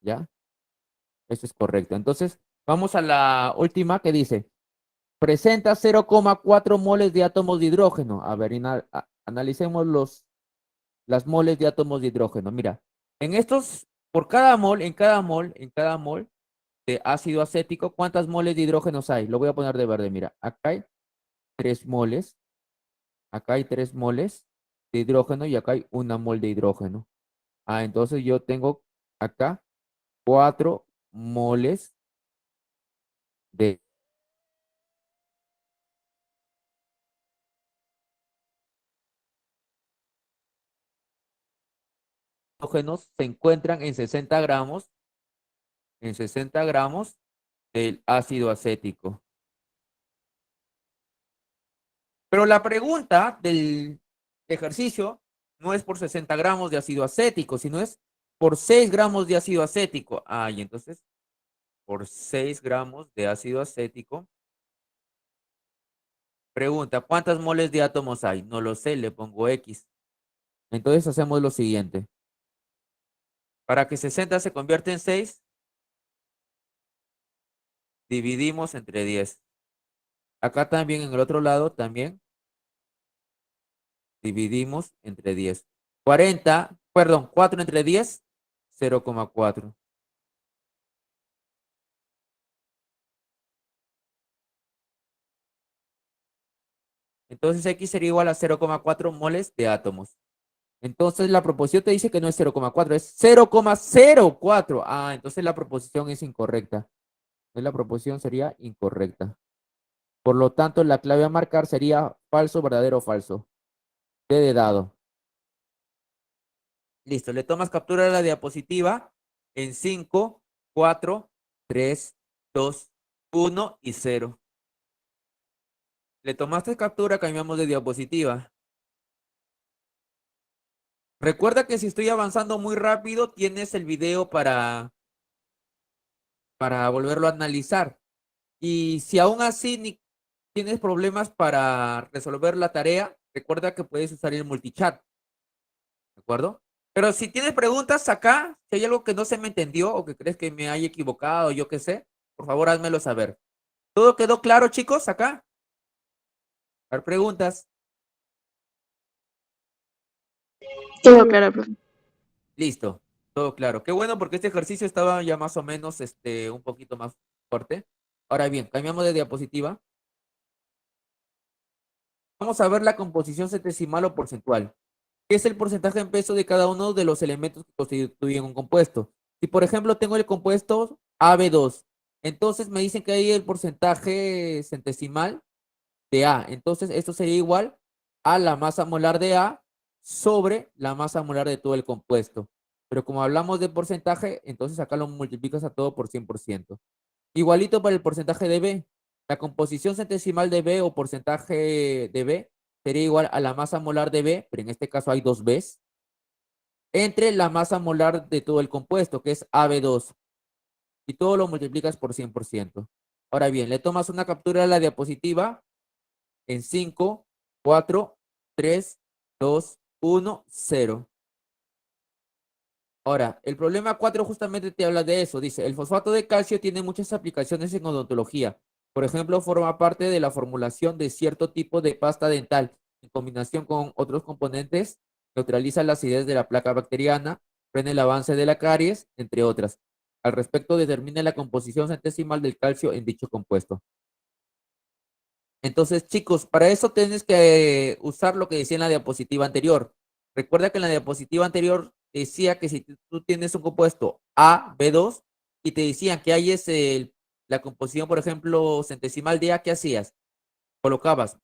S1: ¿Ya? Eso es correcto. Entonces, vamos a la última que dice, presenta 0,4 moles de átomos de hidrógeno. A ver, analicemos las moles de átomos de hidrógeno. Mira, en estos, por cada mol de ácido acético, ¿cuántas moles de hidrógenos hay? Lo voy a poner de verde, mira. Acá hay 3 moles, acá hay 3 moles de hidrógeno y acá hay 1 mol de hidrógeno. Entonces yo tengo acá 4 moles de hidrógenos se encuentran en 60 gramos del ácido acético. Pero la pregunta del ejercicio no es por 60 gramos de ácido acético, sino es por 6 gramos de ácido acético. Y entonces, por 6 gramos de ácido acético, pregunta, ¿cuántas moles de átomos hay? No lo sé, le pongo X. Entonces hacemos lo siguiente. Para que 60 se convierta en 6, dividimos entre 10. Acá también, en el otro lado, también dividimos entre 10. 4 entre 10, 0,4. Entonces X sería igual a 0,4 moles de átomos. Entonces la proposición te dice que no es 0,4, es 0,04. Entonces la proposición es incorrecta. Entonces la proposición sería incorrecta. Por lo tanto, la clave a marcar sería falso, verdadero o falso. D de dado. Listo, le tomas captura de la diapositiva en 5, 4, 3, 2, 1 y 0. Le tomaste captura, cambiamos de diapositiva. Recuerda que si estoy avanzando muy rápido, tienes el video para volverlo a analizar. Y si aún así tienes problemas para resolver la tarea, recuerda que puedes usar el multichat. ¿De acuerdo? Pero si tienes preguntas acá, si hay algo que no se me entendió o que crees que me haya equivocado, yo qué sé, por favor házmelo saber. ¿Todo quedó claro, chicos, acá? ¿Hay preguntas?
S3: Todo claro, profe.
S1: Listo, todo claro. Qué bueno porque este ejercicio estaba ya más o menos un poquito más fuerte. Ahora bien, cambiamos de diapositiva. Vamos a ver la composición centesimal o porcentual. ¿Qué es el porcentaje en peso de cada uno de los elementos que constituyen un compuesto? Si, por ejemplo, tengo el compuesto AB2, entonces me dicen que hay el porcentaje centesimal de A. Entonces, esto sería igual a la masa molar de A sobre la masa molar de todo el compuesto. Pero como hablamos de porcentaje, entonces acá lo multiplicas a todo por 100%. Igualito para el porcentaje de B. La composición centesimal de B o porcentaje de B sería igual a la masa molar de B, pero en este caso hay 2 Bs, entre la masa molar de todo el compuesto, que es AB2. Y todo lo multiplicas por 100%. Ahora bien, le tomas una captura de la diapositiva en 5, 4, 3, 2, 1, 0. Ahora, el problema 4 justamente te habla de eso. Dice, el fosfato de calcio tiene muchas aplicaciones en odontología. Por ejemplo, forma parte de la formulación de cierto tipo de pasta dental. En combinación con otros componentes, neutraliza la acidez de la placa bacteriana, frena el avance de la caries, entre otras. Al respecto, determina la composición centesimal del calcio en dicho compuesto. Entonces, chicos, para eso tienes que usar lo que decía en la diapositiva anterior. Recuerda que en la diapositiva anterior decía que si tú tienes un compuesto AB2 y te decían que hay la composición, por ejemplo, centesimal de A, ¿qué hacías? Colocabas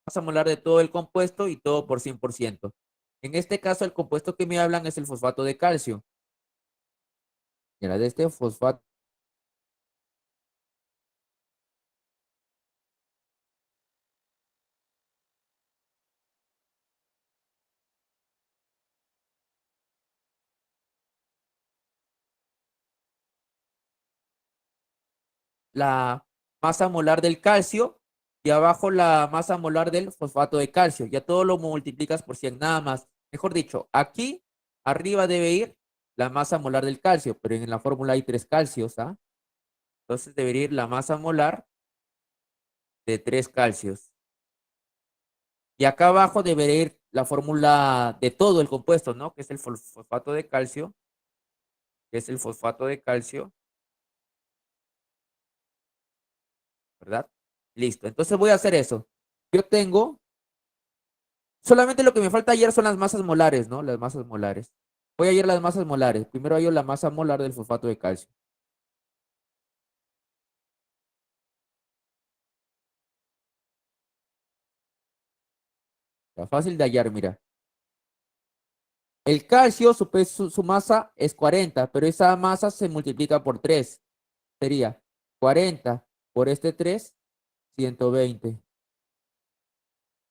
S1: masa molar de todo el compuesto y todo por 100%. En este caso, el compuesto que me hablan es el fosfato de calcio. Mira, de este fosfato. La masa molar del calcio y abajo la masa molar del fosfato de calcio. Ya todo lo multiplicas por 100 nada más. Mejor dicho, aquí arriba debe ir la masa molar del calcio, pero en la fórmula hay 3 calcios, ¿ah? Entonces debería ir la masa molar de 3 calcios. Y acá abajo debería ir la fórmula de todo el compuesto, ¿no? Que es el fosfato de calcio, que es el fosfato de calcio, ¿verdad? Listo. Entonces voy a hacer eso. Yo tengo, solamente lo que me falta hallar son las masas molares, ¿no? Las masas molares. Voy a hallar las masas molares. Primero hallo la masa molar del fosfato de calcio. Está fácil de hallar, mira. El calcio, su masa es 40, pero esa masa se multiplica por 3. Sería 40 por este 3, 120.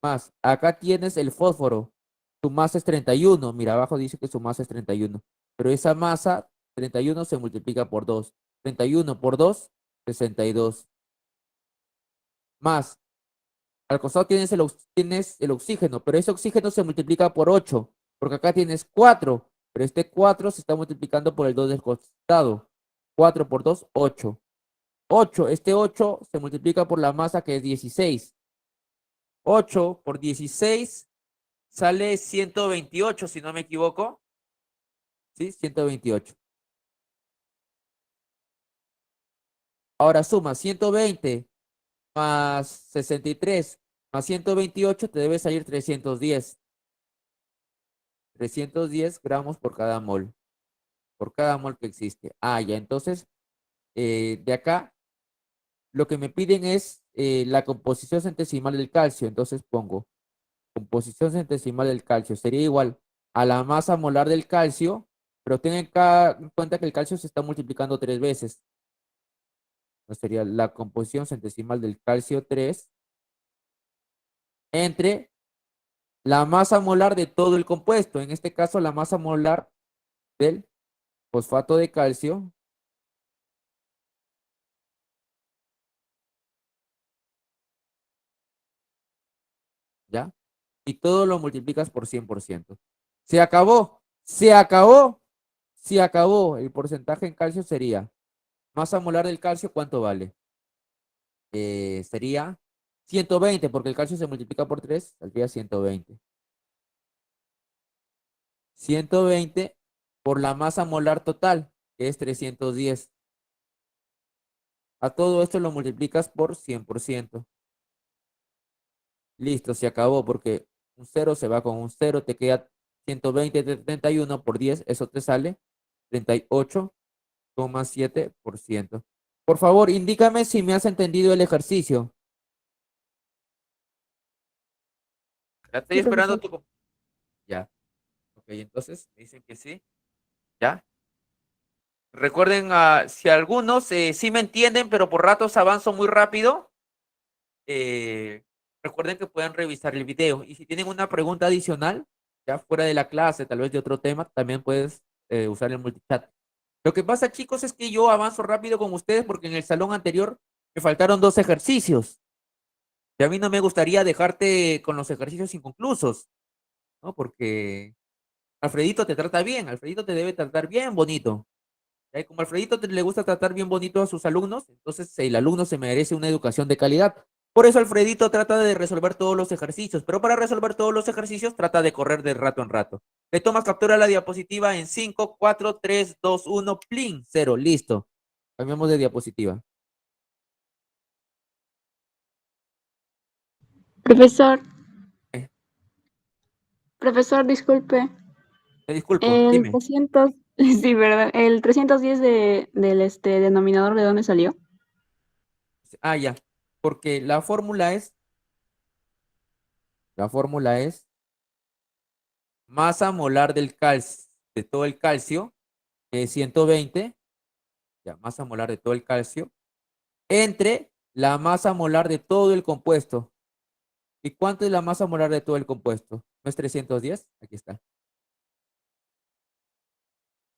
S1: Más, acá tienes el fósforo. Su masa es 31. Mira, abajo dice que su masa es 31. Pero esa masa, 31 se multiplica por 2. 31 por 2, 62. Más, al costado tienes el oxígeno, pero ese oxígeno se multiplica por 8, porque acá tienes 4, pero este 4 se está multiplicando por el 2 del costado. 4 por 2, 8. 8, este 8 se multiplica por la masa que es 16. 8 por 16 sale 128, si no me equivoco. ¿Sí? 128. Ahora suma 120 más 63 más 128, te debe salir 310. 310 gramos por cada mol que existe. Ah, ya, entonces, de acá, lo que me piden es la composición centesimal del calcio. Entonces pongo composición centesimal del calcio. Sería igual a la masa molar del calcio, pero ten en cuenta que el calcio se está multiplicando 3 veces. Entonces sería la composición centesimal del calcio 3 entre la masa molar de todo el compuesto. En este caso, la masa molar del fosfato de calcio, ¿ya? Y todo lo multiplicas por 100%. Se acabó, se acabó, se acabó. El porcentaje en calcio sería, masa molar del calcio, ¿cuánto vale? Sería 120, porque el calcio se multiplica por 3, saldría 120. 120 por la masa molar total, que es 310. A todo esto lo multiplicas por 100%. Listo, se acabó porque un 0 se va con un 0, te queda 120 de 31 por 10, eso te sale 38,7%. Por favor, indícame si me has entendido el ejercicio. Ya estoy
S3: Sí,
S1: esperando
S3: profesor.
S1: tu... Ya, ok, entonces me dicen que sí, ya. Recuerden, si algunos sí me entienden, pero por ratos avanzo muy rápido, eh, recuerden que pueden revisar el video. Y si tienen una pregunta adicional, ya fuera de la clase, tal vez de otro tema, también puedes usar el multichat. Lo que pasa, chicos, es que yo avanzo rápido con ustedes porque en el salón anterior me faltaron 2 ejercicios. Y a mí no me gustaría dejarte con los ejercicios inconclusos, ¿no? Porque Alfredito te trata bien, Alfredito te debe tratar bien bonito. ¿Ya? Y como Alfredito le gusta tratar bien bonito a sus alumnos, entonces el alumno se merece una educación de calidad. Por eso Alfredito trata de resolver todos los ejercicios, pero para resolver todos los ejercicios trata de correr de rato en rato. Le tomas captura a la diapositiva en 5, 4, 3, 2, 1, plin, 0, listo. Cambiamos de diapositiva.
S3: Profesor,
S1: Eh,
S3: profesor, disculpe.
S1: Te disculpo,
S3: El
S1: dime.
S3: 300, Sí, ¿verdad? El 310 del denominador, ¿de dónde salió?
S1: Ah, ya. Porque la fórmula es masa molar del calcio, de todo el calcio, que es 120, ya, masa molar de todo el calcio, entre la masa molar de todo el compuesto. ¿Y cuánto es la masa molar de todo el compuesto? ¿No es 310? Aquí está.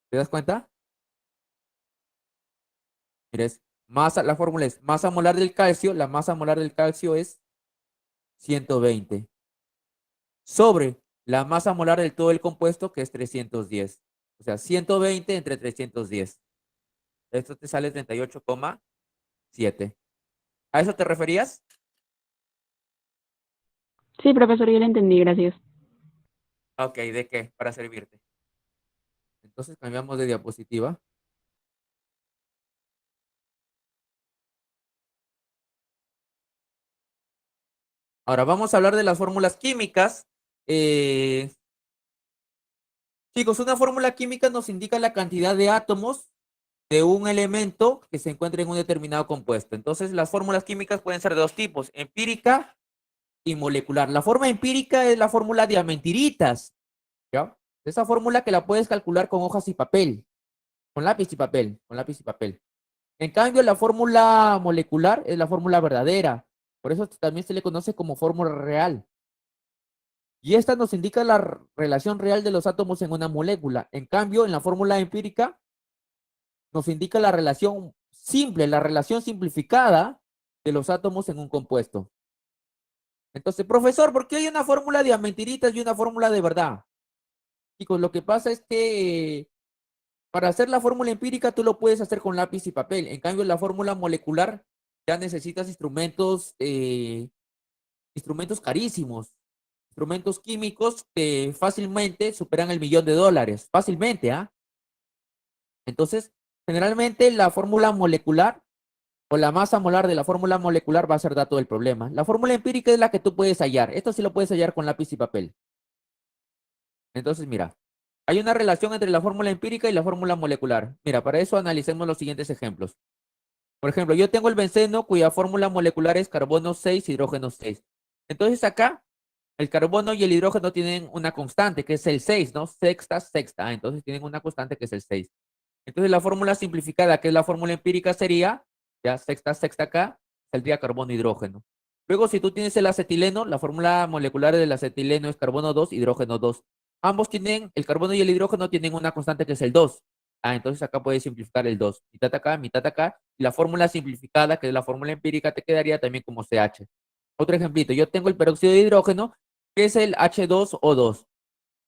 S1: ¿Te das cuenta? Mira, la fórmula es masa molar del calcio, la masa molar del calcio es 120 sobre la masa molar del todo el compuesto, que es 310. O sea, 120 entre 310. Esto te sale 38,7. ¿A eso te referías?
S3: Sí, profesor, yo lo entendí, gracias.
S1: Ok, ¿de qué? Para servirte. Entonces cambiamos de diapositiva. Ahora vamos a hablar de las fórmulas químicas. Eh, Chicos, una fórmula química nos indica la cantidad de átomos de un elemento que se encuentra en un determinado compuesto. Entonces, las fórmulas químicas pueden ser de dos tipos, empírica y molecular. La forma empírica es la fórmula de mentiritas, ¿ya? Esa fórmula que la puedes calcular con hojas y papel, con lápiz y papel, con lápiz y papel. En cambio, la fórmula molecular es la fórmula verdadera. Por eso también se le conoce como fórmula real. Y esta nos indica la relación real de los átomos en una molécula. En cambio, en la fórmula empírica nos indica la relación simple, la relación simplificada de los átomos en un compuesto. Entonces, profesor, ¿por qué hay una fórmula de mentiritas y una fórmula de verdad? Chicos, lo que pasa es que para hacer la fórmula empírica tú lo puedes hacer con lápiz y papel. En cambio, la fórmula molecular ya necesitas instrumentos carísimos, instrumentos químicos que fácilmente superan el $1.000.000. Fácilmente, ¿ah? Entonces, generalmente la fórmula molecular o la masa molar de la fórmula molecular va a ser dato del problema. La fórmula empírica es la que tú puedes hallar. Esto sí lo puedes hallar con lápiz y papel. Entonces, mira, hay una relación entre la fórmula empírica y la fórmula molecular. Mira, para eso analicemos los siguientes ejemplos. Por ejemplo, yo tengo el benceno cuya fórmula molecular es carbono 6, hidrógeno 6. Entonces acá, el carbono y el hidrógeno tienen una constante que es el 6, ¿no? Sexta, sexta. Entonces tienen una constante que es el 6. Entonces la fórmula simplificada, que es la fórmula empírica, sería, ya sexta, sexta acá, saldría carbono, hidrógeno. Luego, si tú tienes el acetileno, la fórmula molecular del acetileno es carbono 2, hidrógeno 2. Ambos tienen, el carbono y el hidrógeno tienen una constante que es el 2. Ah, entonces acá puedes simplificar el 2. Mitad acá. Y la fórmula simplificada, que es la fórmula empírica, te quedaría también como CH. Otro ejemplito, yo tengo el peróxido de hidrógeno, que es el H2O2.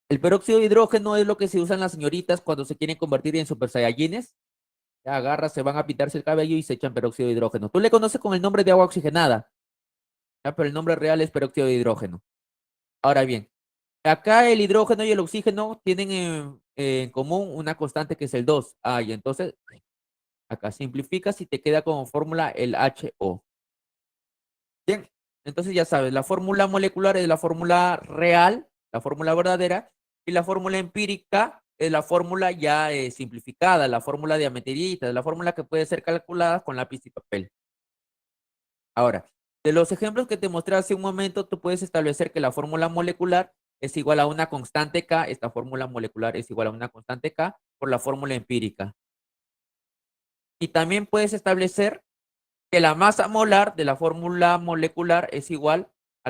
S1: El peróxido de hidrógeno es lo que se usan las señoritas cuando se quieren convertir en super saiyajines. Ya agarra, se van a pintarse el cabello y se echan peróxido de hidrógeno. Tú le conoces con el nombre de agua oxigenada, ¿ya? Pero el nombre real es peróxido de hidrógeno. Ahora bien, acá el hidrógeno y el oxígeno tienen en común una constante que es el 2. Ah, y entonces acá simplificas y te queda como fórmula el HO. Bien, entonces ya sabes, la fórmula molecular es la fórmula real, la fórmula verdadera, y la fórmula empírica es la fórmula ya simplificada, la fórmula de diametrita, la fórmula que puede ser calculada con lápiz y papel. Ahora, de los ejemplos que te mostré hace un momento, tú puedes establecer que la fórmula molecular es igual a una constante K, esta fórmula molecular es igual a una constante K por la fórmula empírica. Y también puedes establecer que la masa molar de la fórmula molecular es igual a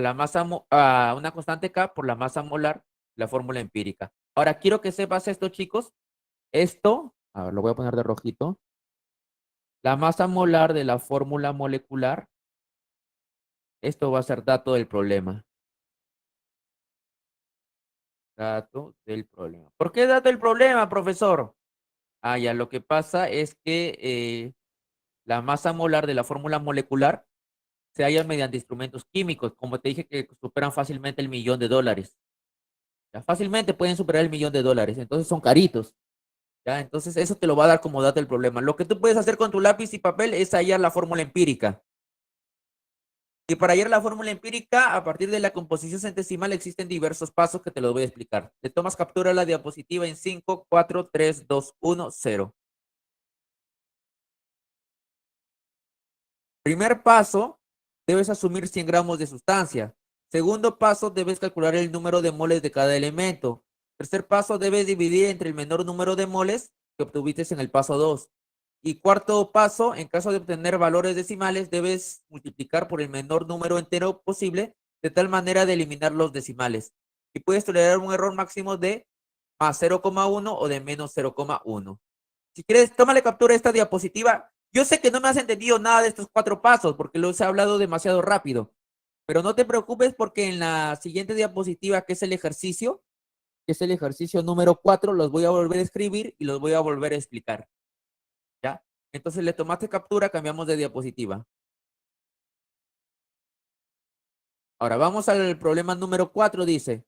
S1: a una constante K por la masa molar de la fórmula empírica. Ahora, quiero que sepas esto, chicos. Esto, a ver, lo voy a poner de rojito. La masa molar de la fórmula molecular, esto va a ser dato del problema. Dato del problema. ¿Por qué dato del problema, profesor? Ah, ya, lo que pasa es que la masa molar de la fórmula molecular se halla mediante instrumentos químicos, como te dije, que superan fácilmente el $1.000.000. Ya fácilmente pueden superar el $1.000.000, entonces son caritos. Ya, entonces eso te lo va a dar como dato el problema. Lo que tú puedes hacer con tu lápiz y papel es hallar la fórmula empírica. Y para hallar la fórmula empírica, a partir de la composición centesimal existen diversos pasos que te los voy a explicar. Le tomas captura a la diapositiva en 5, 4, 3, 2, 1, 0. Primer paso, debes asumir 100 gramos de sustancia. Segundo paso, debes calcular el número de moles de cada elemento. Tercer paso, debes dividir entre el menor número de moles que obtuviste en el paso 2. Y cuarto paso, en caso de obtener valores decimales, debes multiplicar por el menor número entero posible, de tal manera de eliminar los decimales. Y puedes tolerar un error máximo de más 0,1 o de menos 0,1. Si quieres, tómale captura a esta diapositiva. Yo sé que no me has entendido nada de estos 4 pasos porque los he hablado demasiado rápido. Pero no te preocupes porque en la siguiente diapositiva, que es el ejercicio número 4, los voy a volver a escribir y los voy a volver a explicar. ¿Ya? Entonces le tomaste captura, cambiamos de diapositiva. Ahora vamos al problema número 4, dice.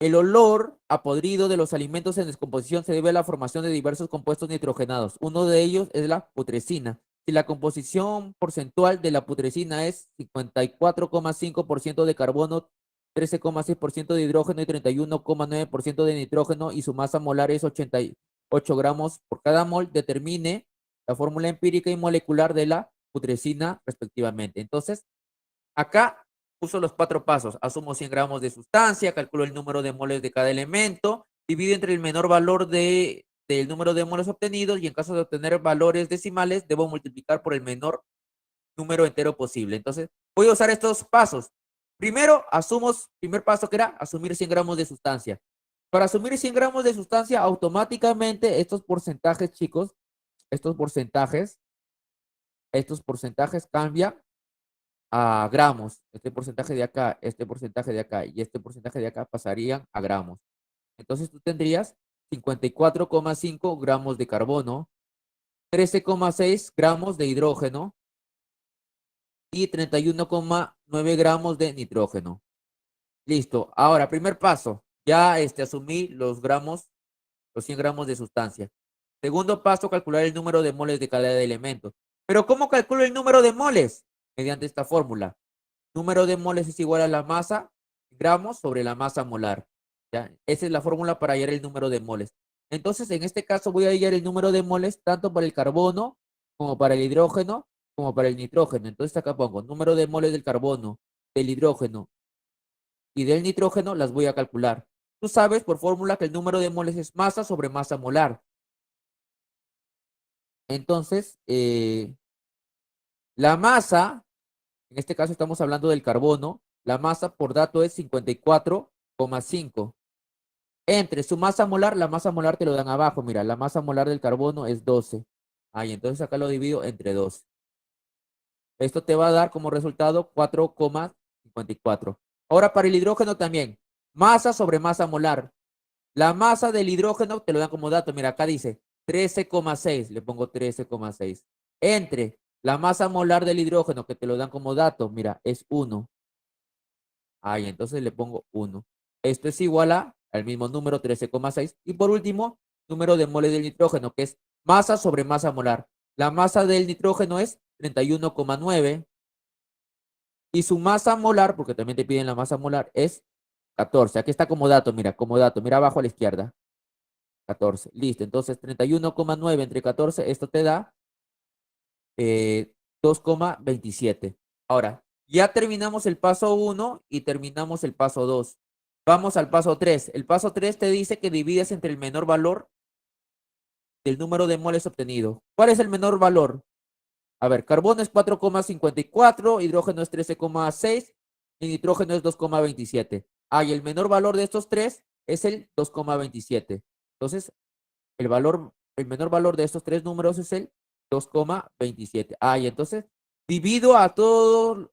S1: El olor a podrido de los alimentos en descomposición se debe a la formación de diversos compuestos nitrogenados. Uno de ellos es la putrescina. Si la composición porcentual de la putrescina es 54,5% de carbono, 13,6% de hidrógeno y 31,9% de nitrógeno y su masa molar es 88 gramos por cada mol, determine la fórmula empírica y molecular de la putrescina respectivamente. Entonces, acá uso los 4 pasos. Asumo 100 gramos de sustancia, calculo el número de moles de cada elemento, divido entre el menor valor del número de moles obtenidos y en caso de obtener valores decimales, debo multiplicar por el menor número entero posible. Entonces, voy a usar estos pasos. Primero, primer paso que era asumir 100 gramos de sustancia. Para asumir 100 gramos de sustancia, automáticamente estos porcentajes, chicos, estos porcentajes cambian a gramos. Este porcentaje de acá y este porcentaje de acá pasarían a gramos. Entonces tú tendrías 54,5 gramos de carbono, 13,6 gramos de hidrógeno y 31,9 gramos de nitrógeno. Listo. Ahora, primer paso. Ya asumí los 100 gramos de sustancia. Segundo paso, calcular el número de moles de cada elemento. Pero ¿cómo calculo el número de moles? Mediante esta fórmula. Número de moles es igual a la masa gramos sobre la masa molar. ¿Ya? Esa es la fórmula para hallar el número de moles. Entonces, en este caso voy a hallar el número de moles tanto para el carbono como para el hidrógeno como para el nitrógeno. Entonces acá pongo número de moles del carbono, del hidrógeno y del nitrógeno, las voy a calcular. Tú sabes por fórmula que el número de moles es masa sobre masa molar. Entonces, la masa, en este caso estamos hablando del carbono, la masa por dato es 54,5. Entre su masa molar, la masa molar te lo dan abajo, mira, la masa molar del carbono es 12. Ahí, entonces acá lo divido entre 12. Esto te va a dar como resultado 4,54. Ahora para el hidrógeno también, masa sobre masa molar. La masa del hidrógeno te lo dan como dato, mira, acá dice 13,6, le pongo 13,6. Entre la masa molar del hidrógeno que te lo dan como dato, mira, es 1. Ahí, entonces le pongo 1. Esto es igual al mismo número, 13,6. Y por último, número de moles del nitrógeno, que es masa sobre masa molar. La masa del nitrógeno es 31,9. Y su masa molar, porque también te piden la masa molar, es 14. Aquí está como dato, mira abajo a la izquierda. 14. Listo, entonces 31,9 entre 14, esto te da 2,27. Ahora, ya terminamos el paso 1 y terminamos el paso 2. Vamos al paso 3. El paso 3 te dice que divides entre el menor valor del número de moles obtenido. ¿Cuál es el menor valor? A ver, carbono es 4,54, hidrógeno es 13,6 y nitrógeno es 2,27. Ah, y el menor valor de estos tres es el 2,27. Entonces, el menor valor de estos tres números es el 2,27. Ah, y entonces divido a todos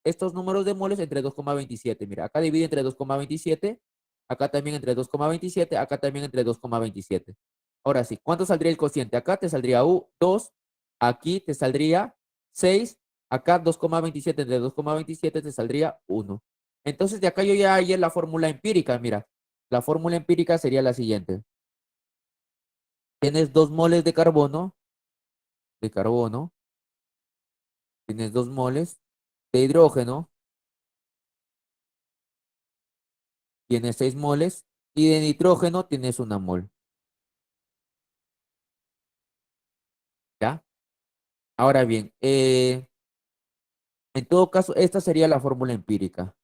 S1: estos números de moles entre 2,27. Mira, acá divido entre 2,27, acá también entre 2,27, acá también entre 2,27. Ahora sí, ¿cuánto saldría el cociente? Acá te saldría 2, aquí te saldría 6, acá 2,27 entre 2,27 te saldría 1. Entonces de acá yo ya hallé la fórmula empírica. Mira, la fórmula empírica sería la siguiente. Tienes 2 moles de carbono, tienes 2 moles. De hidrógeno, tienes 6 moles. Y de nitrógeno tienes 1 mol. ¿Ya? Ahora bien, en todo caso, esta sería la fórmula empírica.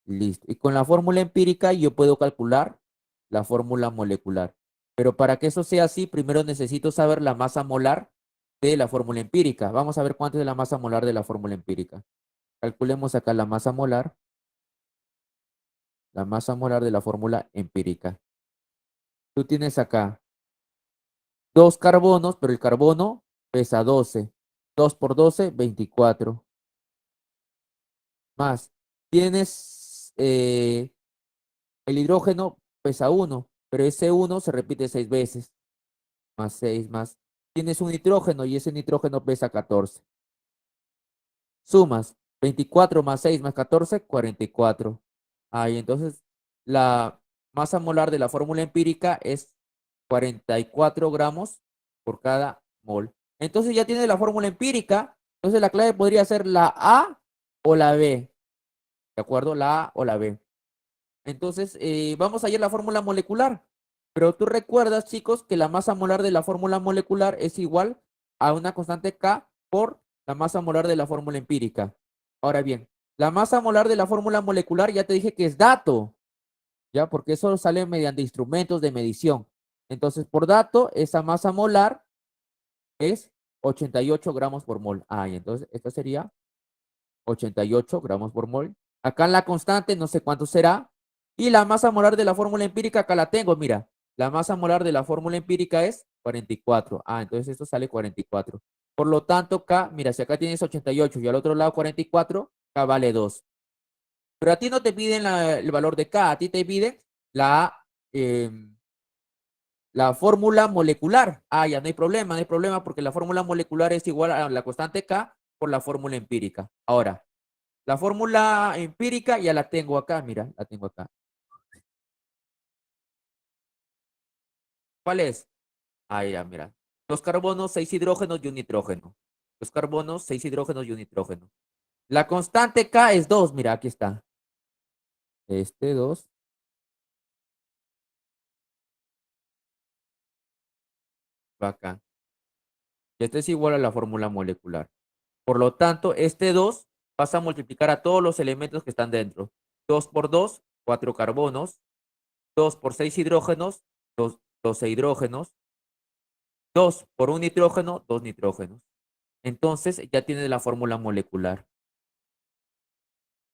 S1: Listo. Y con la fórmula empírica yo puedo calcular la fórmula molecular. Pero para que eso sea así, primero necesito saber la masa molar de la fórmula empírica. Vamos a ver cuánto es la masa molar de la fórmula empírica. Calculemos acá la masa molar. La masa molar de la fórmula empírica. Tú tienes acá 2 carbonos, pero el carbono pesa 12. 2 por 12, 24. Más. Tienes el hidrógeno pesa 1, pero ese 1 se repite 6 veces. Más 6 más. Tienes un nitrógeno y ese nitrógeno pesa 14. Sumas 24 más 6 más 14, 44. Ahí entonces la masa molar de la fórmula empírica es 44 gramos por cada mol. Entonces ya tienes la fórmula empírica. Entonces la clave podría ser la A o la B. ¿De acuerdo? La A o la B. Entonces, vamos a ir a la fórmula molecular. Pero tú recuerdas, chicos, que la masa molar de la fórmula molecular es igual a una constante K por la masa molar de la fórmula empírica. Ahora bien, la masa molar de la fórmula molecular ya te dije que es dato, ¿ya? Porque eso sale mediante instrumentos de medición. Entonces, por dato, esa masa molar es 88 gramos por mol. Ah, y entonces esto sería 88 gramos por mol. Acá en la constante no sé cuánto será. Y la masa molar de la fórmula empírica acá la tengo, mira. La masa molar de la fórmula empírica es 44. Ah, entonces esto sale 44. Por lo tanto, K, mira, si acá tienes 88 y al otro lado 44, K vale 2. Pero a ti no te piden el valor de K, a ti te piden la, la fórmula molecular. Ah, ya no hay problema, no hay problema porque la fórmula molecular es igual a la constante K por la fórmula empírica. Ahora, la fórmula empírica ya la tengo acá, mira, la tengo acá. ¿Cuál es? Ah, ya, mira. 2 carbonos, 6 hidrógenos y un nitrógeno. 2 carbonos, 6 hidrógenos y un nitrógeno. La constante K es 2, mira, aquí está. 2 va acá. Y este es igual a la fórmula molecular. Por lo tanto, 2 vas a multiplicar a todos los elementos que están dentro. 2 por 2, 4 carbonos. 2 por 6 hidrógenos, 12 hidrógenos. 2 por un nitrógeno, 2 nitrógenos. Entonces ya tienes la fórmula molecular.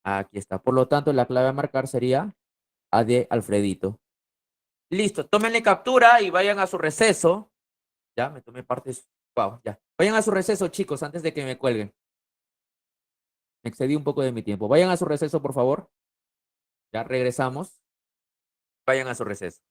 S1: Aquí está. Por lo tanto, la clave a marcar sería A de Alfredito. Listo. Tómenle captura y vayan a su receso. Ya, me tomé partes. Wow, ya. Vayan a su receso, chicos, antes de que me cuelguen. Me excedí un poco de mi tiempo. Vayan a su receso, por favor. Ya regresamos. Vayan a su receso.